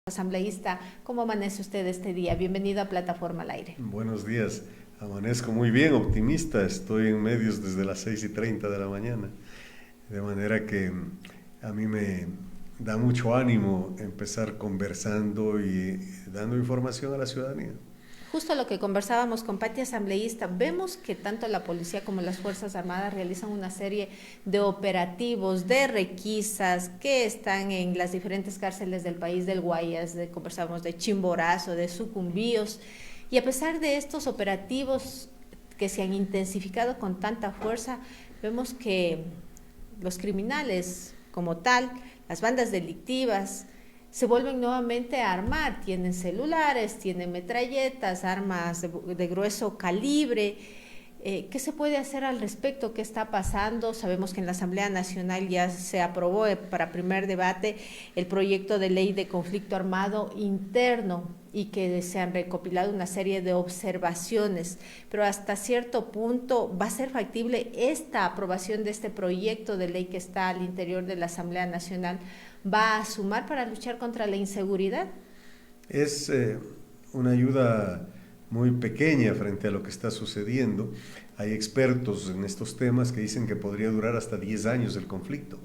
Asambleísta, ¿cómo amanece usted este día? Bienvenido a Plataforma al Aire. Buenos días, amanezco muy bien, optimista, estoy en medios desde las 6:30 de la mañana, de manera que a mí me da mucho ánimo empezar conversando y dando información a la ciudadanía. Justo lo que conversábamos con Pati Asambleísta, vemos que tanto la policía como las Fuerzas Armadas realizan una serie de operativos, de requisas que están en las diferentes cárceles del país, del Guayas, conversamos de Chimborazo, de Sucumbíos, y a pesar de estos operativos que se han intensificado con tanta fuerza, vemos que los criminales como tal, las bandas delictivas, se vuelven nuevamente a armar, tienen celulares, tienen metralletas, armas de grueso calibre. ¿Qué se puede hacer al respecto? ¿Qué está pasando? Sabemos que en la Asamblea Nacional ya se aprobó para primer debate el proyecto de ley de conflicto armado interno y que se han recopilado una serie de observaciones, pero hasta cierto punto va a ser factible esta aprobación de este proyecto de ley que está al interior de la Asamblea Nacional. ¿Va a sumar para luchar contra la inseguridad? Es una ayuda muy pequeña frente a lo que está sucediendo. Hay expertos en estos temas que dicen que podría durar hasta 10 años el conflicto.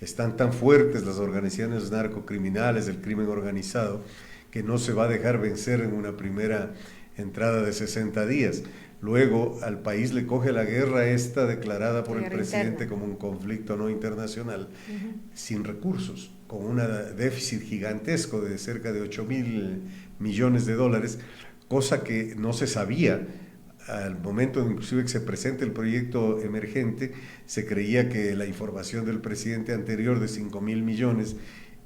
Están tan fuertes las organizaciones narcocriminales, el crimen organizado, que no se va a dejar vencer en una primera entrada de 60 días. Luego al país le coge la guerra esta declarada por el presidente como un conflicto no internacional, sin recursos, con un déficit gigantesco de cerca de 8.000 millones de dólares, cosa que no se sabía. Al momento inclusive que se presenta el proyecto emergente, se creía que la información del presidente anterior de 5.000 millones,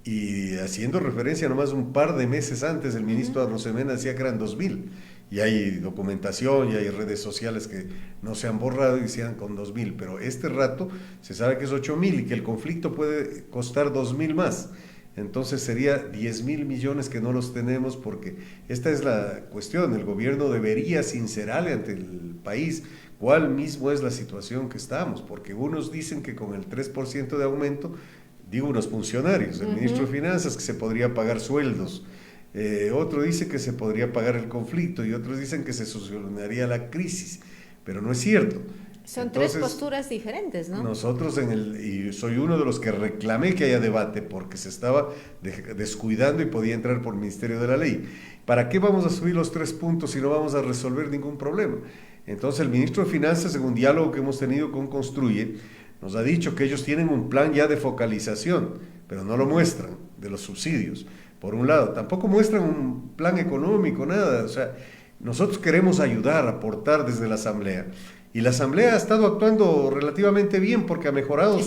y haciendo referencia nomás un par de meses antes, el ministro Arosemena decía que eran 2.000, y hay documentación y hay redes sociales que no se han borrado y decían con 2.000, pero este rato se sabe que es 8.000 y que el conflicto puede costar 2.000 más. Entonces sería 10.000 millones que no los tenemos, porque esta es la cuestión. El gobierno debería sincerarle ante el país cuál mismo es la situación que estamos, porque unos dicen que con el 3% de aumento, digo unos funcionarios, el ministro de Finanzas, que se podría pagar sueldos, otro dice que se podría pagar el conflicto y otros dicen que se solucionaría la crisis, pero no es cierto. Son Entonces, tres posturas diferentes, ¿no? Nosotros y soy uno de los que reclamé que haya debate porque se estaba descuidando y podía entrar por el Ministerio de la Ley. ¿Para qué vamos a subir los 3 puntos si no vamos a resolver ningún problema? Entonces el ministro de Finanzas, en un diálogo que hemos tenido con Construye, nos ha dicho que ellos tienen un plan ya de focalización, pero no lo muestran, de los subsidios. Por un lado, tampoco muestran un plan económico, nada. O sea, nosotros queremos ayudar, aportar desde la Asamblea. Y la Asamblea ha estado actuando relativamente bien porque ha mejorado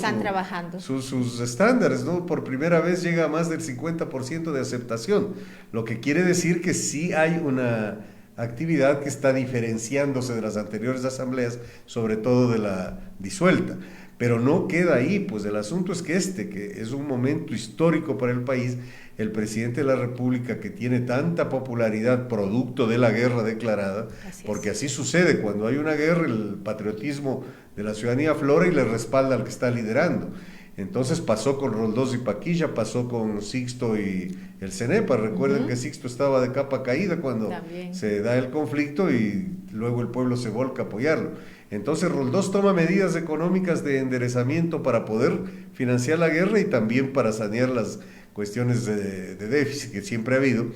sus estándares, ¿no? Por primera vez llega a más del 50% de aceptación, lo que quiere decir que sí hay una actividad que está diferenciándose de las anteriores asambleas, sobre todo de la disuelta. Pero no queda ahí, pues el asunto es que que es un momento histórico para el país, el presidente de la República, que tiene tanta popularidad producto de la guerra declarada, porque así sucede, cuando hay una guerra el patriotismo de la ciudadanía aflora y le respalda al que está liderando. Entonces pasó con Roldós y Paquilla, pasó con Sixto y el CENEPA. Recuerden que Sixto estaba de capa caída cuando se da el conflicto y luego el pueblo se volca a apoyarlo. Entonces Roldós toma medidas económicas de enderezamiento para poder financiar la guerra y también para sanear las cuestiones de déficit que siempre ha habido,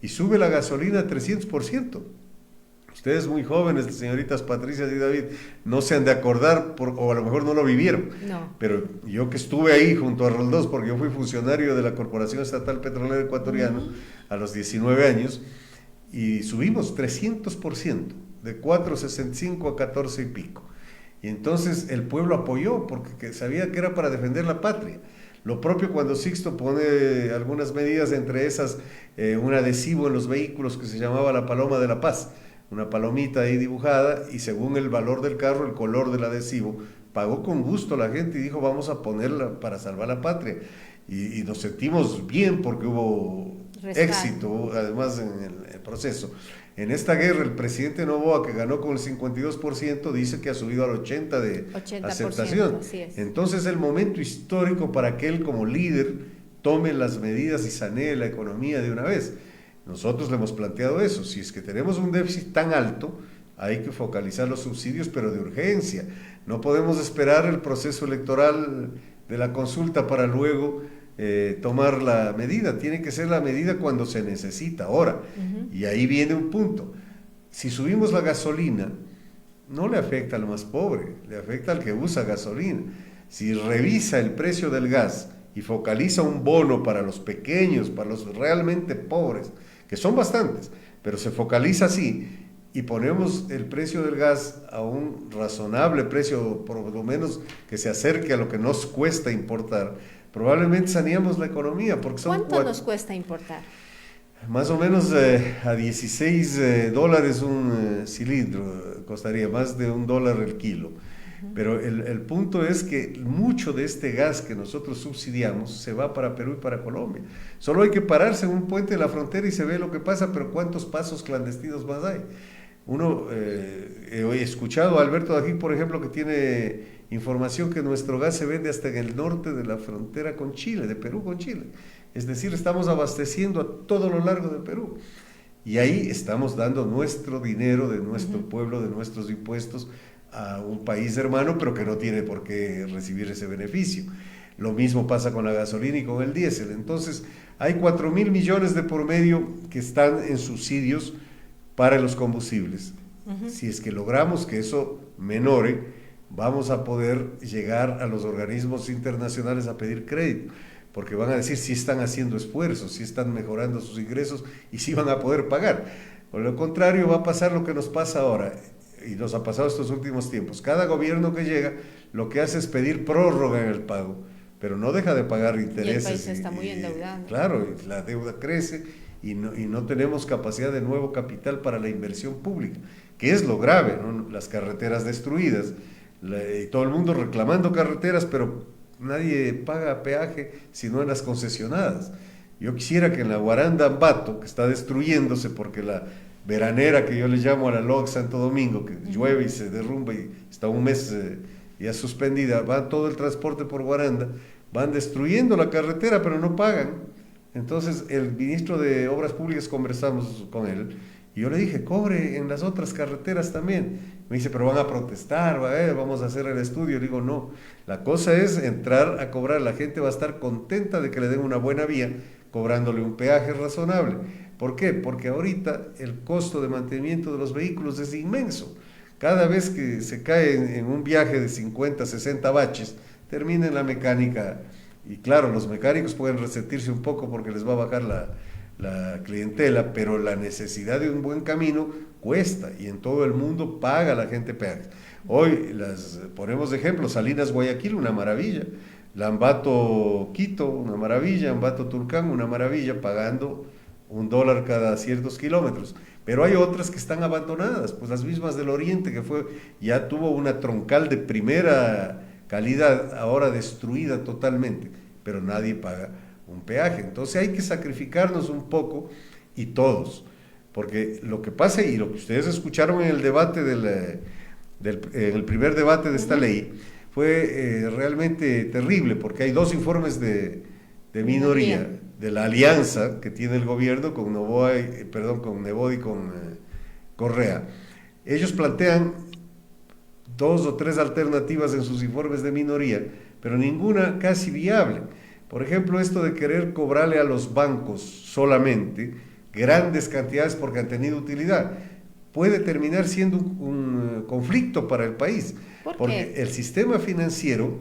y sube la gasolina a 300%. Ustedes muy jóvenes, señoritas Patricia y David, no se han de acordar, o a lo mejor no lo vivieron, pero yo que estuve ahí junto a Roldós, porque yo fui funcionario de la Corporación Estatal Petrolera Ecuatoriana a los 19 años, y subimos 300%, de 4.65 a 14 y pico. Y entonces el pueblo apoyó, porque sabía que era para defender la patria. Lo propio cuando Sixto pone algunas medidas, entre esas un adhesivo en los vehículos que se llamaba la Paloma de la Paz, una palomita ahí dibujada, y según el valor del carro, el color del adhesivo, pagó con gusto la gente y dijo vamos a ponerla para salvar la patria. Y nos sentimos bien porque hubo éxito, además en el proceso. En esta guerra, el presidente Noboa, que ganó con el 52%, dice que ha subido al 80% de aceptación. Así es. Entonces, el momento histórico para que él, como líder, tome las medidas y sanee la economía de una vez. Nosotros le hemos planteado eso. Si es que tenemos un déficit tan alto, hay que focalizar los subsidios, pero de urgencia. No podemos esperar el proceso electoral de la consulta para luego tomar la medida. Tiene que ser la medida cuando se necesita, ahora. Y ahí viene un punto. Si subimos la gasolina, no le afecta al más pobre, le afecta al que usa gasolina. Si revisa el precio del gas y focaliza un bono para los pequeños, para los realmente pobres, que son bastantes, pero se focaliza así, y ponemos el precio del gas a un razonable precio, por lo menos que se acerque a lo que nos cuesta importar, probablemente saneamos la economía. Porque son ¿Cuánto nos cuesta importar? Más o menos a 16 dólares un cilindro, costaría más de $1 el kilo. Pero el punto es que mucho de este gas que nosotros subsidiamos se va para Perú y para Colombia. Solo hay que pararse en un puente de la frontera y se ve lo que pasa, pero ¿cuántos pasos clandestinos más hay? He escuchado a Alberto Dají, por ejemplo, que tiene información que nuestro gas se vende hasta en el norte de la frontera con Chile, de Perú con Chile. Es decir, estamos abasteciendo a todo lo largo de Perú. Y ahí estamos dando nuestro dinero, de nuestro pueblo, de nuestros impuestos, a un país hermano, pero que no tiene por qué recibir ese beneficio. Lo mismo pasa con la gasolina y con el diésel. Entonces, hay 4.000 millones de por medio que están en subsidios para los combustibles. Si es que logramos que eso menore, vamos a poder llegar a los organismos internacionales a pedir crédito, porque van a decir si están haciendo esfuerzos, si están mejorando sus ingresos y si van a poder pagar. Por lo contrario, va a pasar lo que nos pasa ahora, y nos ha pasado estos últimos tiempos. Cada gobierno que llega lo que hace es pedir prórroga en el pago, pero no deja de pagar intereses. Y el país está muy endeudado. Claro, la deuda crece y no tenemos capacidad de nuevo capital para la inversión pública, que es lo grave, ¿no? Las carreteras destruidas, y todo el mundo reclamando carreteras, pero nadie paga peaje sino en las concesionadas. Yo quisiera que en la Guaranda Ambato, que está destruyéndose porque la veranera que yo le llamo a la LOG Santo Domingo, que llueve y se derrumba y está un mes ya suspendida, va todo el transporte por Guaranda, van destruyendo la carretera pero no pagan. Entonces el ministro de Obras Públicas, conversamos con él y yo le dije, cobre en las otras carreteras también. Me dice, pero van a protestar, vamos a hacer el estudio. Le digo, no, la cosa es entrar a cobrar, la gente va a estar contenta de que le den una buena vía, cobrándole un peaje razonable. ¿Por qué? Porque ahorita el costo de mantenimiento de los vehículos es inmenso. Cada vez que se cae en un viaje de 50, 60 baches, termina en la mecánica. Y claro, los mecánicos pueden resentirse un poco porque les va a bajar la clientela, pero la necesidad de un buen camino cuesta, y en todo el mundo paga la gente peajes. Hoy ponemos de ejemplo, Salinas Guayaquil, una maravilla, Lambato Quito, una maravilla, Ambato Tulcán, una maravilla, pagando $1 cada ciertos kilómetros, pero hay otras que están abandonadas, pues las mismas del Oriente, que ya tuvo una troncal de primera calidad, ahora destruida totalmente, pero nadie paga un peaje. Entonces hay que sacrificarnos un poco, y todos, porque lo que pasa, y lo que ustedes escucharon en el debate en el primer debate de esta ley, fue realmente terrible, porque hay dos informes de minoría de la alianza que tiene el gobierno con Nebot y con Correa. Ellos plantean 2 o 3 alternativas en sus informes de minoría, pero ninguna casi viable. Por ejemplo, esto de querer cobrarle a los bancos solamente grandes cantidades porque han tenido utilidad, puede terminar siendo un conflicto para el país. Porque el sistema financiero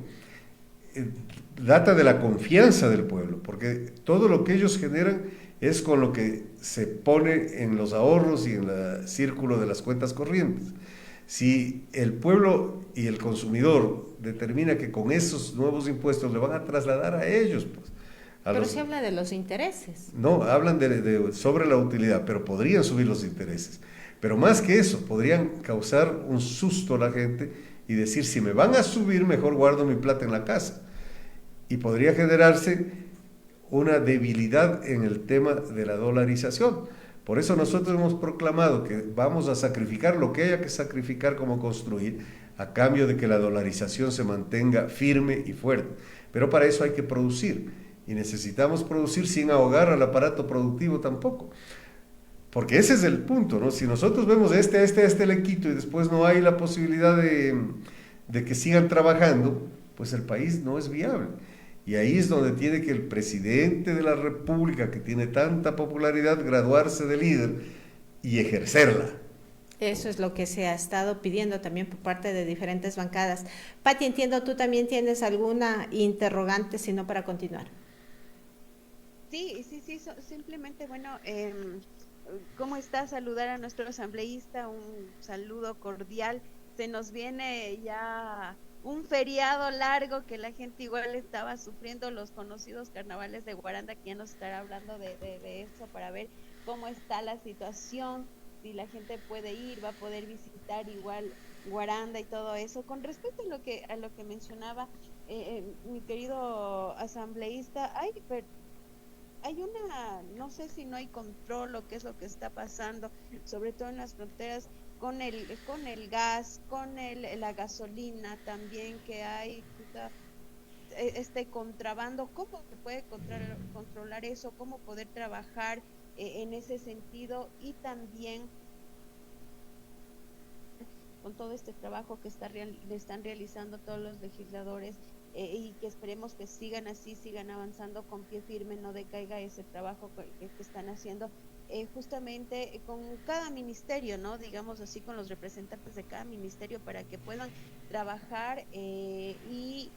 data de la confianza del pueblo, porque todo lo que ellos generan es con lo que se pone en los ahorros y en el círculo de las cuentas corrientes. Si el pueblo y el consumidor determina que con esos nuevos impuestos le van a trasladar a ellos, pues, pero se habla de los intereses. No, hablan sobre la utilidad, pero podrían subir los intereses. Pero más que eso, podrían causar un susto a la gente y decir, si me van a subir, mejor guardo mi plata en la casa. Y podría generarse una debilidad en el tema de la dolarización. Por eso nosotros hemos proclamado que vamos a sacrificar lo que haya que sacrificar como construir, a cambio de que la dolarización se mantenga firme y fuerte. Pero para eso hay que producir. y necesitamos producir sin ahogar al aparato productivo tampoco. Porque ese es el punto, ¿no? Si nosotros vemos a este le quito y después no hay la posibilidad de que sigan trabajando, pues el país no es viable. Y ahí es donde tiene que el presidente de la República, que tiene tanta popularidad, graduarse de líder y ejercerla. Eso es lo que se ha estado pidiendo también por parte de diferentes bancadas. Pati, entiendo, tú también tienes alguna interrogante, si no, para continuar. Sí, simplemente, bueno, ¿cómo está? Saludar a nuestro asambleísta, un saludo cordial. Se nos viene ya un feriado largo que la gente igual estaba sufriendo, los conocidos carnavales de Guaranda, que ya nos estará hablando de eso para ver cómo está la situación, si la gente puede ir, va a poder visitar igual Guaranda y todo eso. Con respecto a lo que mencionaba mi querido asambleísta, hay una, no sé si no hay control o qué es lo que está pasando, sobre todo en las fronteras, con el gas, con la gasolina también que hay, este contrabando. ¿Cómo se puede controlar eso? ¿Cómo poder trabajar en ese sentido? Y también con todo este trabajo que le están realizando todos los legisladores, y que esperemos que sigan así, sigan avanzando con pie firme, no decaiga ese trabajo que están haciendo, justamente con cada ministerio, ¿no? Digamos así, con los representantes de cada ministerio, para que puedan trabajar y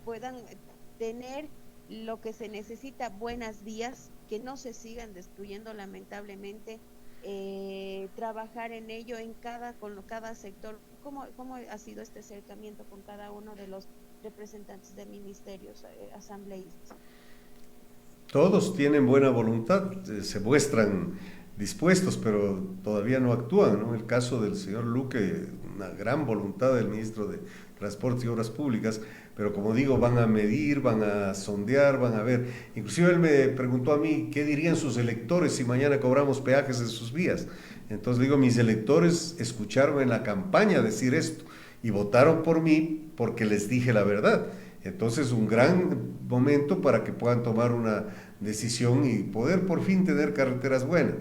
puedan tener lo que se necesita, buenas vías, que no se sigan destruyendo lamentablemente, trabajar en ello con cada sector. ¿Cómo ha sido este acercamiento con cada uno de los representantes de ministerios, asambleístas? Todos tienen buena voluntad, se muestran dispuestos, pero todavía no actúan, ¿no? El caso del señor Luque, una gran voluntad del ministro de Transportes y Obras Públicas, pero como digo, van a medir, van a sondear, van a ver. Inclusive él me preguntó a mí qué dirían sus electores si mañana cobramos peajes en sus vías. Entonces digo, mis electores escucharon en la campaña decir esto y votaron por mí porque les dije la verdad. Entonces, un gran momento para que puedan tomar una decisión y poder por fin tener carreteras buenas.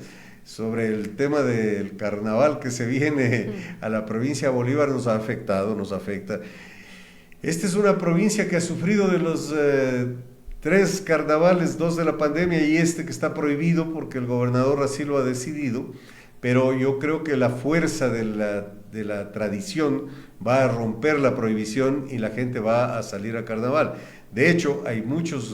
Sobre el tema del carnaval que se viene a la provincia de Bolívar, nos afecta. Esta es una provincia que ha sufrido de los 3 carnavales, 2 de la pandemia y este que está prohibido porque el gobernador así lo ha decidido, pero yo creo que la fuerza de la tradición va a romper la prohibición y la gente va a salir a carnaval. De hecho, hay muchos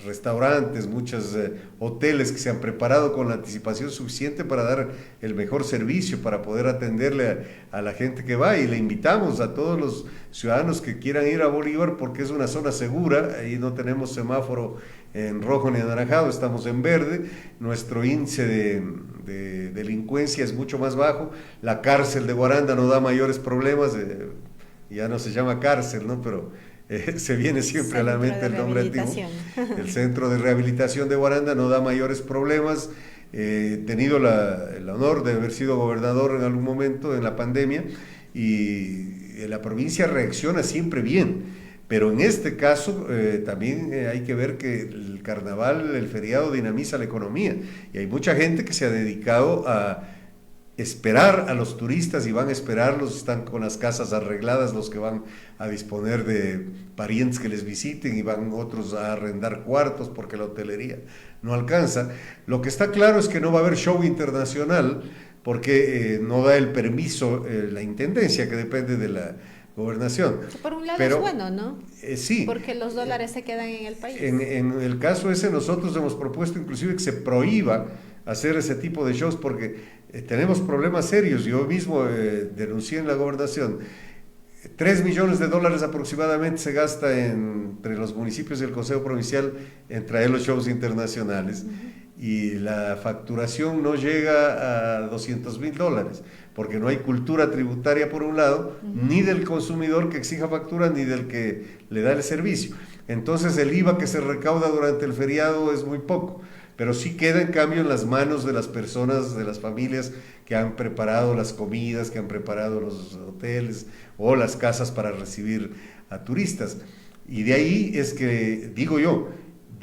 restaurantes, muchos hoteles que se han preparado con la anticipación suficiente para dar el mejor servicio, para poder atenderle a la gente que va, y le invitamos a todos los ciudadanos que quieran ir a Bolívar porque es una zona segura, ahí no tenemos semáforo en rojo ni anaranjado, estamos en verde, nuestro índice de delincuencia es mucho más bajo, la cárcel de Guaranda no da mayores problemas, ya no se llama cárcel, ¿no? Pero se viene siempre a la mente el nombre antiguo. El centro de rehabilitación de Guaranda no da mayores problemas. He tenido el honor de haber sido gobernador en algún momento en la pandemia y la provincia reacciona siempre bien, pero en este caso también hay que ver que el carnaval, el feriado dinamiza la economía y hay mucha gente que se ha dedicado a esperar a los turistas y van a esperarlos, están con las casas arregladas los que van a disponer de parientes que les visiten y van otros a arrendar cuartos porque la hotelería no alcanza. Lo que está claro es que no va a haber show internacional porque no da el permiso la intendencia, que depende de la gobernación. Por un lado pero, es bueno, ¿no? Sí. Porque los dólares se quedan en el país. En el caso ese nosotros hemos propuesto inclusive que se prohíba hacer ese tipo de shows porque tenemos problemas serios. Yo mismo denuncié en la gobernación, $3 millones aproximadamente se gasta entre los municipios y el Consejo Provincial en traer los shows internacionales, y la facturación no llega a $200,000 porque no hay cultura tributaria por un lado, ni del consumidor que exija factura, ni del que le da el servicio. Entonces el IVA que se recauda durante el feriado es muy poco, pero sí queda en cambio en las manos de las personas, de las familias que han preparado las comidas, que han preparado los hoteles o las casas para recibir a turistas. Y de ahí es que, digo yo,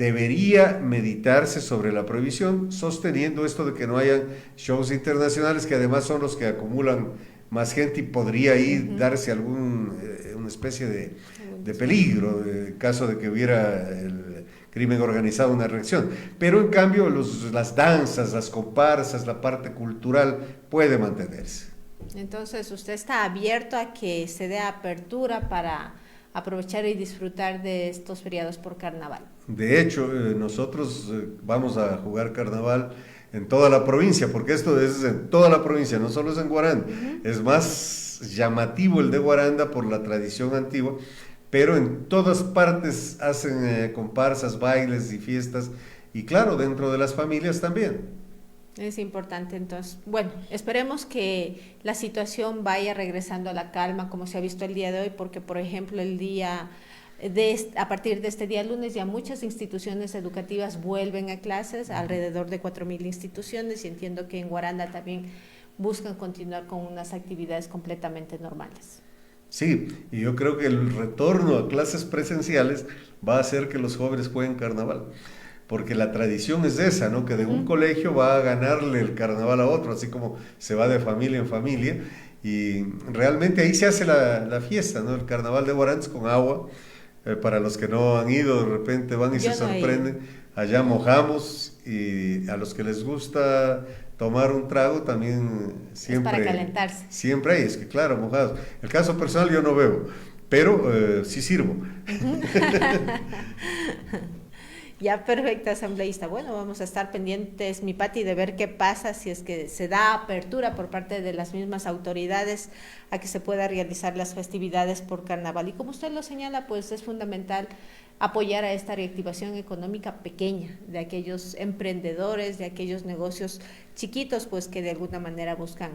debería meditarse sobre la prohibición, sosteniendo esto de que no hayan shows internacionales, que además son los que acumulan más gente y podría ahí darse una especie de peligro en caso de que hubiera el crimen organizado, una reacción. Pero en cambio las danzas, las comparsas, la parte cultural puede mantenerse. Entonces, usted está abierto a que se dé apertura para aprovechar y disfrutar de estos feriados por carnaval. De hecho, nosotros vamos a jugar carnaval en toda la provincia, porque esto es en toda la provincia, no solo es en Guaranda. Es más llamativo el de Guaranda por la tradición antigua, pero en todas partes hacen comparsas, bailes y fiestas, y claro, dentro de las familias también. Es importante, entonces, bueno, esperemos que la situación vaya regresando a la calma como se ha visto el día de hoy, porque por ejemplo a partir de este día lunes ya muchas instituciones educativas vuelven a clases, alrededor de 4.000 instituciones, y entiendo que en Guaranda también buscan continuar con unas actividades completamente normales. Sí, y yo creo que el retorno a clases presenciales va a hacer que los jóvenes jueguen carnaval, porque la tradición es esa, ¿no? Que de un colegio va a ganarle el carnaval a otro, así como se va de familia en familia, y realmente ahí se hace la fiesta, ¿no? El carnaval de Guaranda con agua, para los que no han ido, de repente van y se sorprenden, allá mojamos, y a los que les gusta tomar un trago también siempre... Es para calentarse. Siempre hay, es que claro, mojados. El caso personal yo no bebo, pero sí sirvo. Ya, perfecto, asambleísta. Bueno, vamos a estar pendientes, mi Pati, de ver qué pasa, si es que se da apertura por parte de las mismas autoridades a que se pueda realizar las festividades por carnaval. Y como usted lo señala, pues es fundamental apoyar a esta reactivación económica pequeña de aquellos emprendedores, de aquellos negocios chiquitos, pues que de alguna manera buscan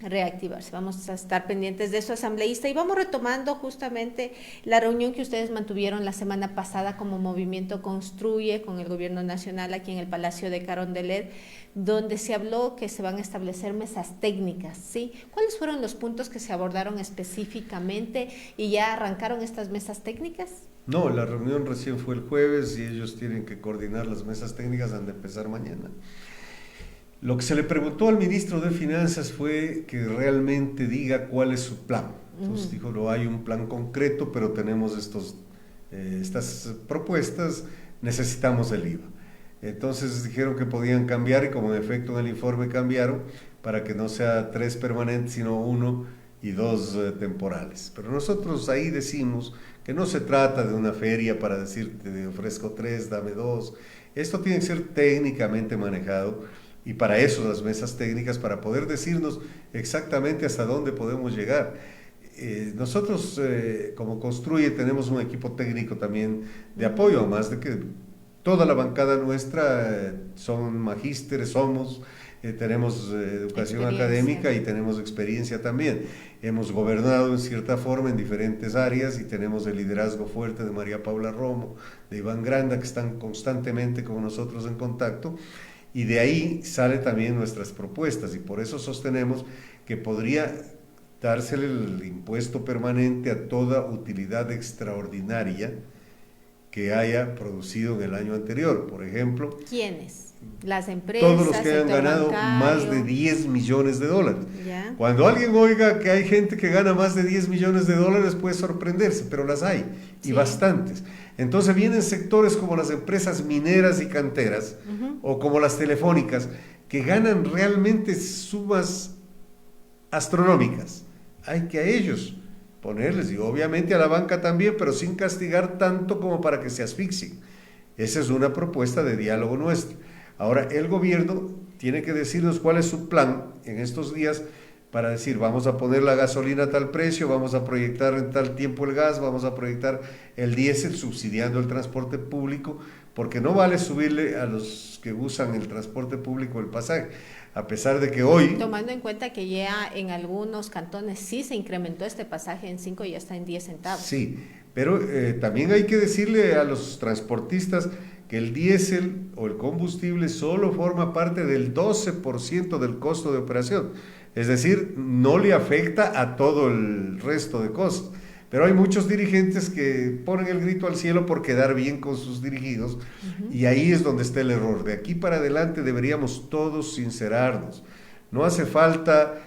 reactivarse. Vamos a estar pendientes de eso, asambleísta, y vamos retomando justamente la reunión que ustedes mantuvieron la semana pasada como Movimiento Construye con el Gobierno Nacional aquí en el Palacio de Carondelet, donde se habló que se van a establecer mesas técnicas, ¿sí? ¿Cuáles fueron los puntos que se abordaron específicamente y ya arrancaron estas mesas técnicas? No, la reunión recién fue el jueves y ellos tienen que coordinar las mesas técnicas antes de empezar mañana. Lo que se le preguntó al ministro de Finanzas fue que realmente diga cuál es su plan. Entonces dijo, no hay un plan concreto, pero tenemos estas propuestas, necesitamos el IVA. Entonces dijeron que podían cambiar, y como en efecto en el informe cambiaron, para que no sea 3 permanentes, sino 1 y 2 temporales. Pero nosotros ahí decimos que no se trata de una feria para decirte, te ofrezco 3, dame 2. Esto tiene que ser técnicamente manejado, y para eso las mesas técnicas, para poder decirnos exactamente hasta dónde podemos llegar. Nosotros como Construye tenemos un equipo técnico también de apoyo, además de que toda la bancada nuestra son magísteres, tenemos educación académica y tenemos experiencia también. Hemos gobernado en cierta forma en diferentes áreas y tenemos el liderazgo fuerte de María Paula Romo, de Iván Granda, que están constantemente con nosotros en contacto. Y de ahí salen también nuestras propuestas, y por eso sostenemos que podría dársele el impuesto permanente a toda utilidad extraordinaria que haya producido en el año anterior. Por ejemplo, ¿quiénes? Las empresas, todos los que hayan ganado más de 10 millones de dólares. ¿Ya? Cuando alguien oiga que hay gente que gana más de 10 millones de dólares puede sorprenderse, pero las hay, y bastantes. Entonces vienen sectores como las empresas mineras y canteras, o como las telefónicas, que ganan realmente sumas astronómicas. Hay que a ellos ponerles, y obviamente a la banca también, pero sin castigar tanto como para que se asfixien. Esa es una propuesta de diálogo nuestro. Ahora, el gobierno tiene que decirnos cuál es su plan en estos días para decir, vamos a poner la gasolina a tal precio, vamos a proyectar en tal tiempo el gas, vamos a proyectar el diésel subsidiando el transporte público, porque no vale subirle a los que usan el transporte público el pasaje, a pesar de que hoy... Tomando en cuenta que ya en algunos cantones sí se incrementó este pasaje en 5 y ya está en 10 centavos. Sí, pero también hay que decirle a los transportistas que el diésel o el combustible solo forma parte del 12% del costo de operación. Es decir, no le afecta a todo el resto de cosas. Pero hay muchos dirigentes que ponen el grito al cielo por quedar bien con sus dirigidos, y ahí es donde está el error. De aquí para adelante deberíamos todos sincerarnos. No hace falta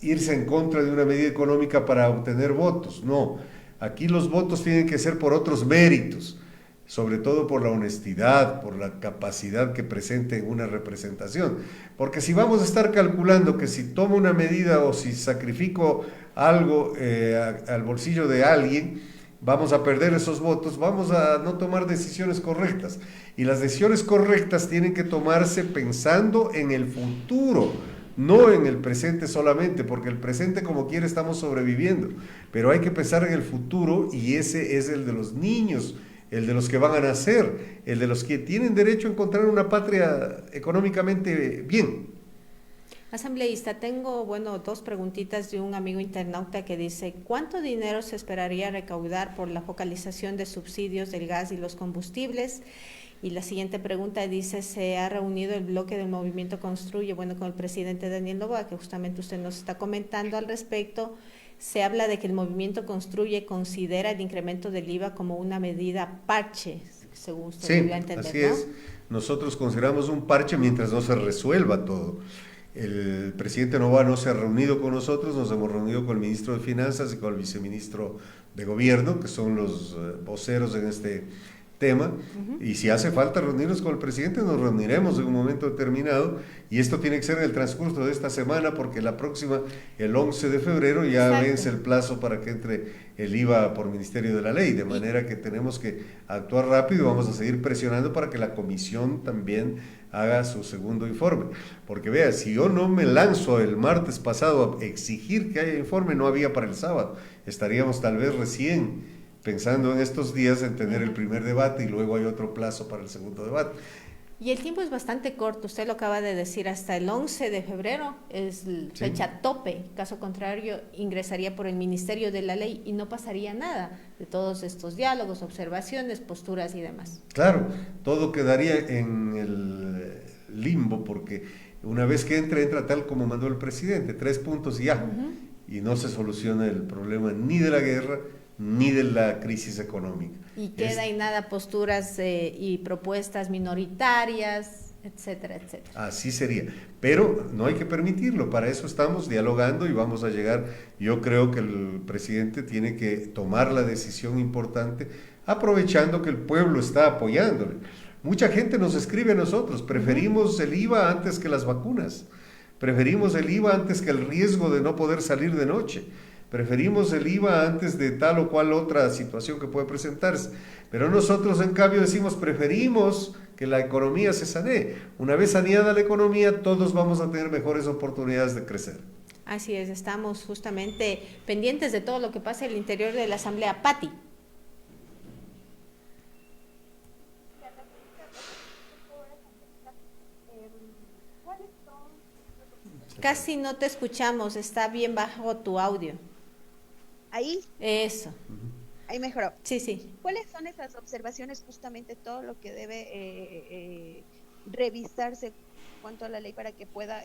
irse en contra de una medida económica para obtener votos, no. Aquí los votos tienen que ser por otros méritos, sobre todo por la honestidad, por la capacidad que presente en una representación. Porque si vamos a estar calculando que si tomo una medida o si sacrifico algo al bolsillo de alguien, vamos a perder esos votos, vamos a no tomar decisiones correctas. Y las decisiones correctas tienen que tomarse pensando en el futuro, no en el presente solamente, porque el presente como quiera estamos sobreviviendo, pero hay que pensar en el futuro, y ese es el de los niños, el de los que van a nacer, el de los que tienen derecho a encontrar una patria económicamente bien. Asambleísta, tengo, dos preguntitas de un amigo internauta que dice: ¿cuánto dinero se esperaría recaudar por la focalización de subsidios del gas y los combustibles? Y la siguiente pregunta dice: ¿se ha reunido el bloque del Movimiento Construye, con el presidente Daniel Noboa, que justamente usted nos está comentando al respecto? Se habla de que el Movimiento Construye considera el incremento del IVA como una medida parche, según usted lo entender, así ¿no? es. Nosotros consideramos un parche mientras no se resuelva todo. El presidente Noboa no se ha reunido con nosotros, nos hemos reunido con el ministro de Finanzas y con el viceministro de Gobierno, que son los voceros en este tema, y si hace falta reunirnos con el presidente, nos reuniremos en un momento determinado, y esto tiene que ser en el transcurso de esta semana, porque la próxima, el 11 de febrero, ya vence el plazo para que entre el IVA por Ministerio de la Ley, de manera que tenemos que actuar rápido, y vamos a seguir presionando para que la comisión también haga su segundo informe, porque vea, si yo no me lanzo el martes pasado a exigir que haya informe, no había para el sábado, estaríamos tal vez recién pensando en estos días en tener el primer debate, y luego hay otro plazo para el segundo debate. Y el tiempo es bastante corto, usted lo acaba de decir, hasta el 11 de febrero es fecha tope, caso contrario ingresaría por el Ministerio de la Ley y no pasaría nada de todos estos diálogos, observaciones, posturas y demás. Claro, todo quedaría en el limbo, porque una vez que entra tal como mandó el presidente, 3 puntos y ya, y no se soluciona el problema ni de la guerra, ni de la crisis económica. Y queda en nada posturas y propuestas minoritarias, etcétera, etcétera. Así sería, pero no hay que permitirlo, para eso estamos dialogando y vamos a llegar. Yo creo que el presidente tiene que tomar la decisión importante, aprovechando que el pueblo está apoyándole. Mucha gente nos escribe a nosotros: preferimos el IVA antes que las vacunas, preferimos el IVA antes que el riesgo de no poder salir de noche, preferimos el IVA antes de tal o cual otra situación que puede presentarse, pero nosotros en cambio decimos: preferimos que la economía se sanee. Una vez saneada la economía, todos vamos a tener mejores oportunidades de crecer. Así es, estamos justamente pendientes de todo lo que pasa en el interior de la Asamblea. Pati. Casi no te escuchamos, está bien bajo tu audio. Ahí. Eso. Ahí mejoró. Sí, sí. ¿Cuáles son esas observaciones? Justamente todo lo que debe revisarse en cuanto a la ley para que pueda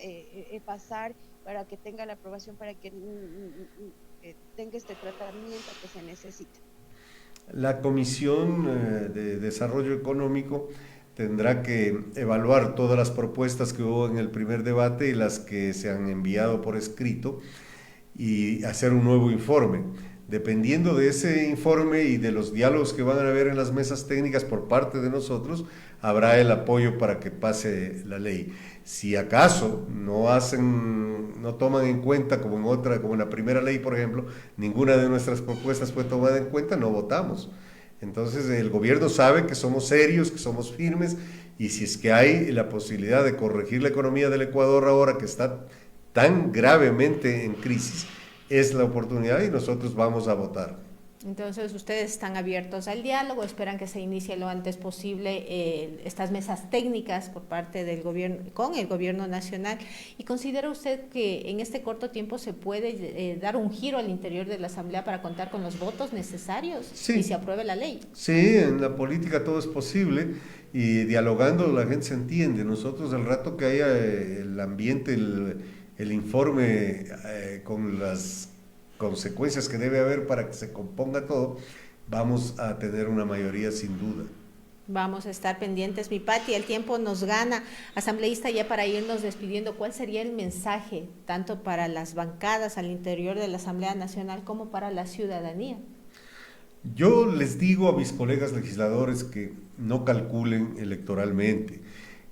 pasar, para que tenga la aprobación, para que tenga este tratamiento que se necesita. La Comisión de Desarrollo Económico tendrá que evaluar todas las propuestas que hubo en el primer debate y las que se han enviado por escrito, y hacer un nuevo informe. Dependiendo de ese informe y de los diálogos que van a haber en las mesas técnicas por parte de nosotros, habrá el apoyo para que pase la ley. Si acaso no toman en cuenta, como en la primera ley, por ejemplo, ninguna de nuestras propuestas fue tomada en cuenta, no votamos. Entonces el gobierno sabe que somos serios, que somos firmes, y si es que hay la posibilidad de corregir la economía del Ecuador ahora que está tan gravemente en crisis, es la oportunidad, y nosotros vamos a votar. Entonces ustedes están abiertos al diálogo, esperan que se inicie lo antes posible estas mesas técnicas por parte del gobierno, con el gobierno nacional. ¿Y considera usted que en este corto tiempo se puede dar un giro al interior de la Asamblea para contar con los votos necesarios y se apruebe la ley? Sí, en la política todo es posible, y dialogando la gente se entiende. Nosotros, al rato que haya el ambiente, el informe con las consecuencias que debe haber para que se componga todo, vamos a tener una mayoría sin duda. Vamos a estar pendientes, mi Pati, el tiempo nos gana. Asambleísta, ya para irnos despidiendo, ¿cuál sería el mensaje tanto para las bancadas al interior de la Asamblea Nacional como para la ciudadanía? Yo les digo a mis colegas legisladores que no calculen electoralmente,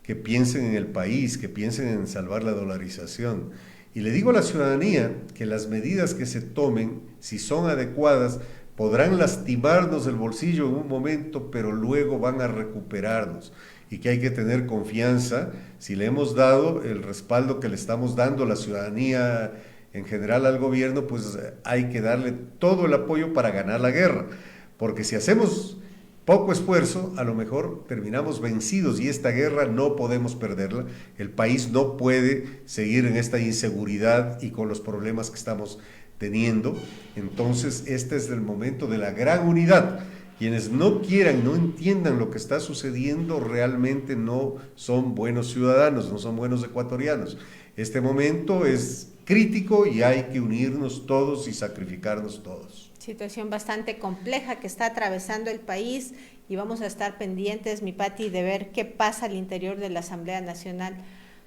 que piensen en el país, que piensen en salvar la dolarización. Y le digo a la ciudadanía que las medidas que se tomen, si son adecuadas, podrán lastimarnos el bolsillo en un momento, pero luego van a recuperarnos. Y que hay que tener confianza, si le hemos dado el respaldo que le estamos dando a la ciudadanía en general al gobierno, pues hay que darle todo el apoyo para ganar la guerra. Porque si hacemos poco esfuerzo, a lo mejor terminamos vencidos y esta guerra no podemos perderla. El país no puede seguir en esta inseguridad y con los problemas que estamos teniendo. Entonces este es el momento de la gran unidad. Quienes no quieran, no entiendan lo que está sucediendo, realmente no son buenos ciudadanos, no son buenos ecuatorianos. Este momento es crítico y hay que unirnos todos y sacrificarnos todos. Situación bastante compleja que está atravesando el país y vamos a estar pendientes, mi Pati, de ver qué pasa al interior de la Asamblea Nacional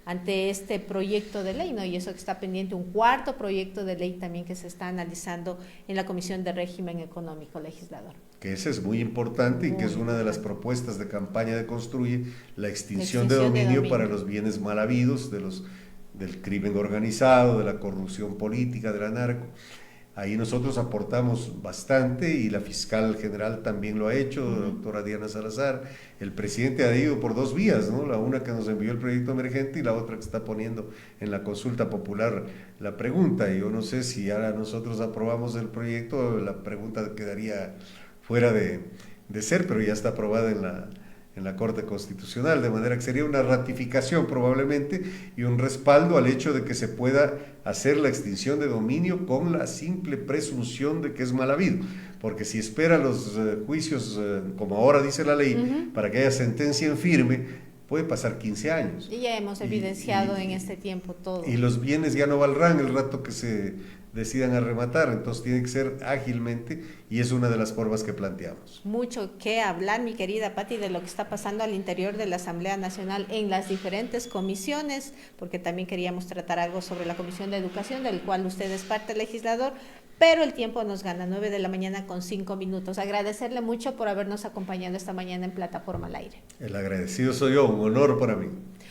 ante este proyecto de ley, ¿no? Y eso que está pendiente, un cuarto proyecto de ley también que se está analizando en la Comisión de Régimen Económico, legislador. Que ese es muy importante y que es una de las propuestas de campaña de Construye, la extinción de dominio para los bienes mal habidos, del crimen organizado, de la corrupción política, de la narco. Ahí nosotros aportamos bastante y la fiscal general también lo ha hecho, la doctora Diana Salazar. El presidente ha ido por dos vías, ¿no? La una que nos envió el proyecto emergente y la otra que está poniendo en la consulta popular la pregunta. Yo no sé si ahora nosotros aprobamos el proyecto, la pregunta quedaría fuera de ser, pero ya está aprobada en la Corte Constitucional, de manera que sería una ratificación probablemente y un respaldo al hecho de que se pueda hacer la extinción de dominio con la simple presunción de que es mal habido, porque si espera los juicios, como ahora dice la ley, para que haya sentencia en firme, puede pasar 15 años. Y ya hemos evidenciado en este tiempo todo. Y los bienes ya no valdrán el rato que se decidan arrematar, entonces tiene que ser ágilmente y es una de las formas que planteamos. Mucho que hablar, mi querida Pati, de lo que está pasando al interior de la Asamblea Nacional en las diferentes comisiones, porque también queríamos tratar algo sobre la Comisión de Educación, del cual usted es parte legislador, pero el tiempo nos gana, 9 de la mañana con 5 minutos. Agradecerle mucho por habernos acompañado esta mañana en Plataforma al Aire. El agradecido soy yo, un honor para mí.